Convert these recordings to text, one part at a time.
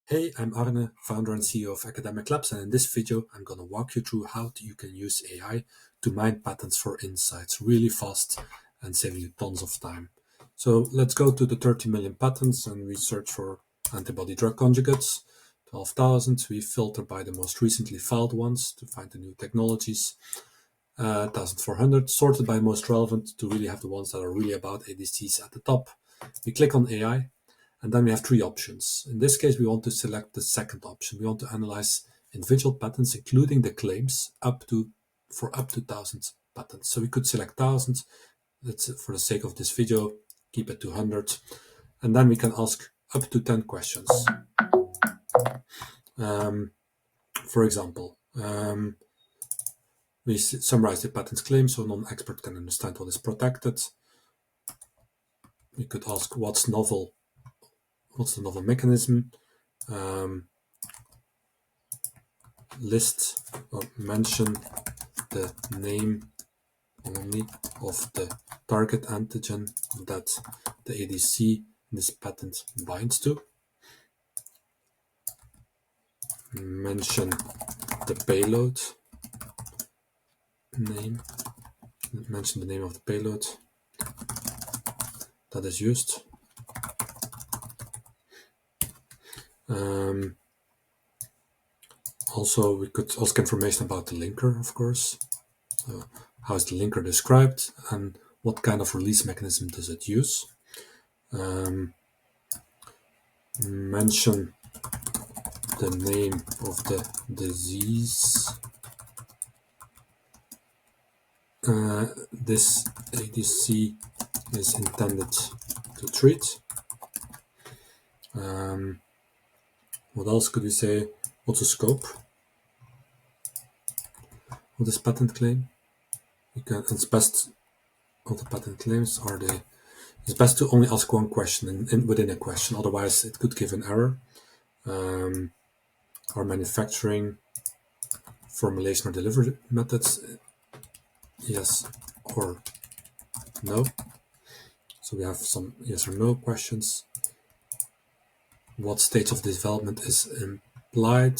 Hey, I'm Arne, founder and CEO of Academic Labs, and in this video, I'm going to walk you through how you can use AI to mine patterns for insights really fast and saving you tons of time. So let's go to the 30 million patents and we search for antibody drug conjugates, 12,000. We filter by the most recently filed ones to find the new technologies, 1,400, sorted by most relevant to really have the ones that are really about ADCs at the top. We click on AI. And then we have three options. In this case, we want to select the second option. We want to analyze individual patents, including the claims for up to 1,000 patents. So we could select 1,000. Let's, for the sake of this video, keep it to 100. And then we can ask up to 10 questions. For example, we summarize the patent's claim so a non-expert can understand what is protected. We could ask what's the novel mechanism. List or mention the name only of the target antigen that the ADC in this patent binds to. Mention the payload name. Mention the name of the payload that is used. Also, we could ask information about the linker, of course. How is the linker described and what kind of release mechanism does it use? Mention the name of the disease this ADC is intended to treat. What else could we say? What's the scope of this patent claim? It's best of the patent claims are it's best to only ask one question within a question, otherwise it could give an error. Our manufacturing, formulation or delivery methods, yes or no. So we have some yes or no questions. What stage of development is implied?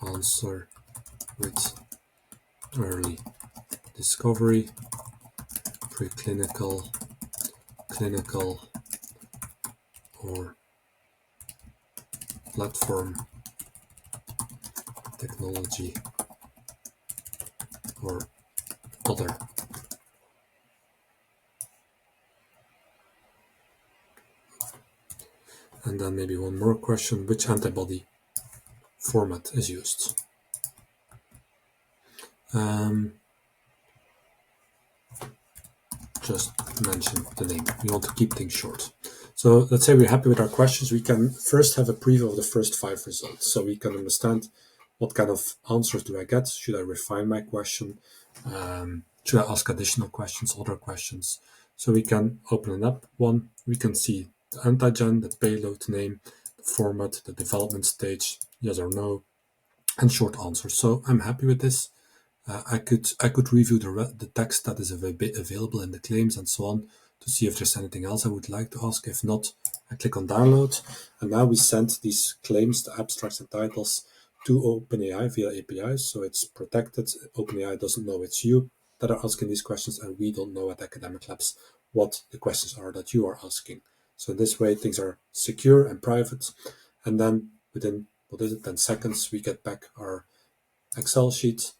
Answer with early discovery, preclinical, clinical, or platform technology, or other. And then maybe one more question, which antibody format is used? Just mention the name. We want to keep things short. So let's say we're happy with our questions. We can first have a preview of the first 5 results so we can understand what kind of answers do I get. Should I refine my question? Should I ask additional questions, other questions? So we can open up one. We can see the antigen, the payload name, the format, the development stage, yes or no, and short answers. So I'm happy with this. I could review the text that is available in the claims and so on to see if there's anything else I would like to ask. If not, I click on download, and now we send these claims, the abstracts and titles, to OpenAI via APIs, so it's protected. OpenAI doesn't know it's you that are asking these questions, and we don't know at Academic Labs what the questions are that you are asking. So in this way, things are secure and private, and then within 10 seconds, we get back our Excel sheet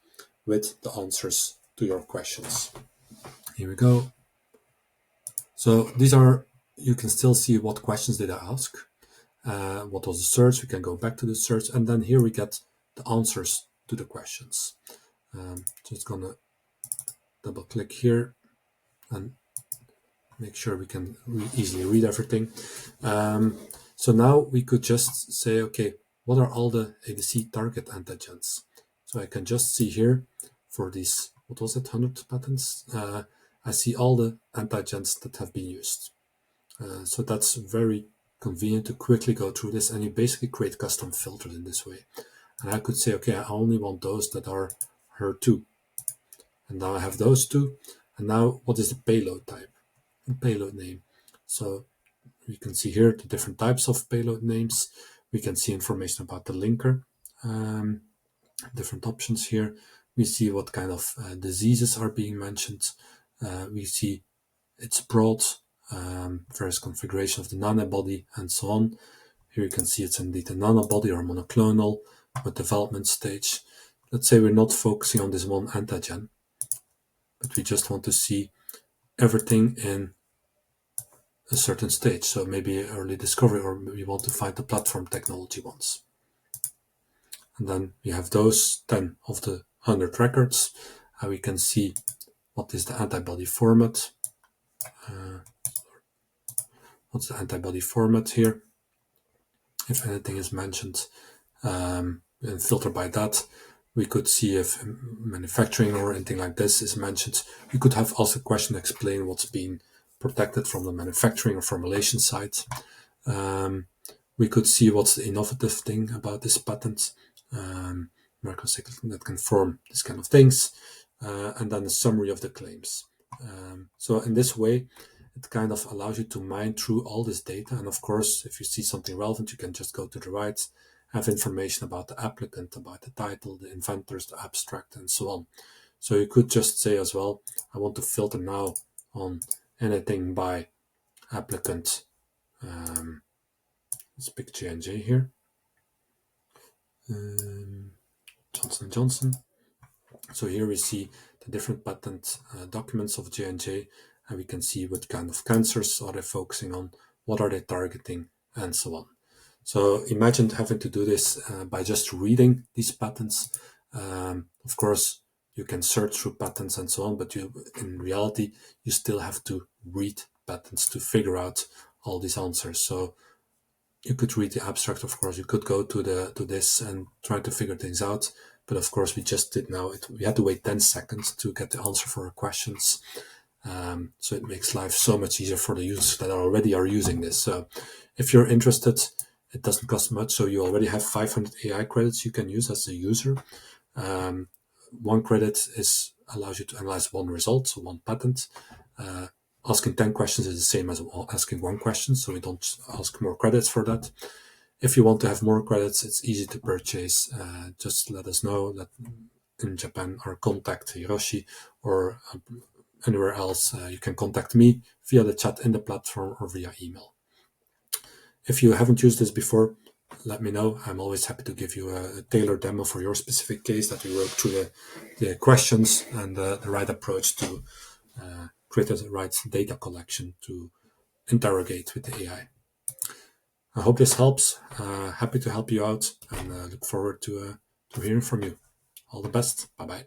with the answers to your questions. Here we go. So these are, you can still see what questions did I ask, what was the search, we can go back to the search, and then here we get the answers to the questions. Just gonna double click here and make sure we can easily read everything. So now we could just say, okay, what are all the ADC target antigens? So I can just see here for these, 100 patents, I see all the antigens that have been used. So that's very convenient to quickly go through this, and you basically create custom filters in this way. And I could say, okay, I only want those that are HER2. And now I have those two. And now what is the payload type and payload name? So we can see here the different types of payload names. We can see information about the linker, different options here. We see what kind of diseases are being mentioned. We see its broad, various configuration of the nanobody, and so on. Here you can see it's indeed a nanobody or monoclonal with development stage. Let's say we're not focusing on this one antigen, but we just want to see everything in a certain stage. So maybe early discovery, or we want to find the platform technology ones. And then we have those 10 of the 100 records. And we can see what is the antibody format. What's the antibody format here? If anything is mentioned, and filter by that. We could see if manufacturing or anything like this is mentioned. We could have also a question explain what's being protected from the manufacturing or formulation side. We could see what's the innovative thing about this patent, that can form this kind of things, and then a summary of the claims. So in this way, it kind of allows you to mine through all this data. And of course, if you see something relevant, you can just go to the right, have information about the applicant, about the title, the inventors, the abstract, and so on. So you could just say as well, I want to filter now on anything by applicant. Let's pick J&J here. Johnson & Johnson. So here we see the different patent documents of J&J, and we can see what kind of cancers are they focusing on, what are they targeting, and so on. So imagine having to do this by just reading these patents. Of course, you can search through patents and so on, but in reality, you still have to read patents to figure out all these answers. So you could read the abstract, of course. You could go to this and try to figure things out. But of course, we just did now. We had to wait 10 seconds to get the answer for our questions. So it makes life so much easier for the users that already are using this. So if you're interested, it doesn't cost much. So you already have 500 AI credits you can use as a user. One credit allows you to analyze one result, so one patent. Asking 10 questions is the same as asking one question, so we don't ask more credits for that. If you want to have more credits, it's easy to purchase. Just let us know. In Japan, or contact Hiroshi, or anywhere else. You can contact me via the chat in the platform or via email. If you haven't used this before, let me know. I'm always happy to give you a tailored demo for your specific case, that we work through the questions and the right approach to create the right data collection to interrogate with the AI. I hope this helps. Happy to help you out, and look forward to hearing from you. All the best. Bye-bye.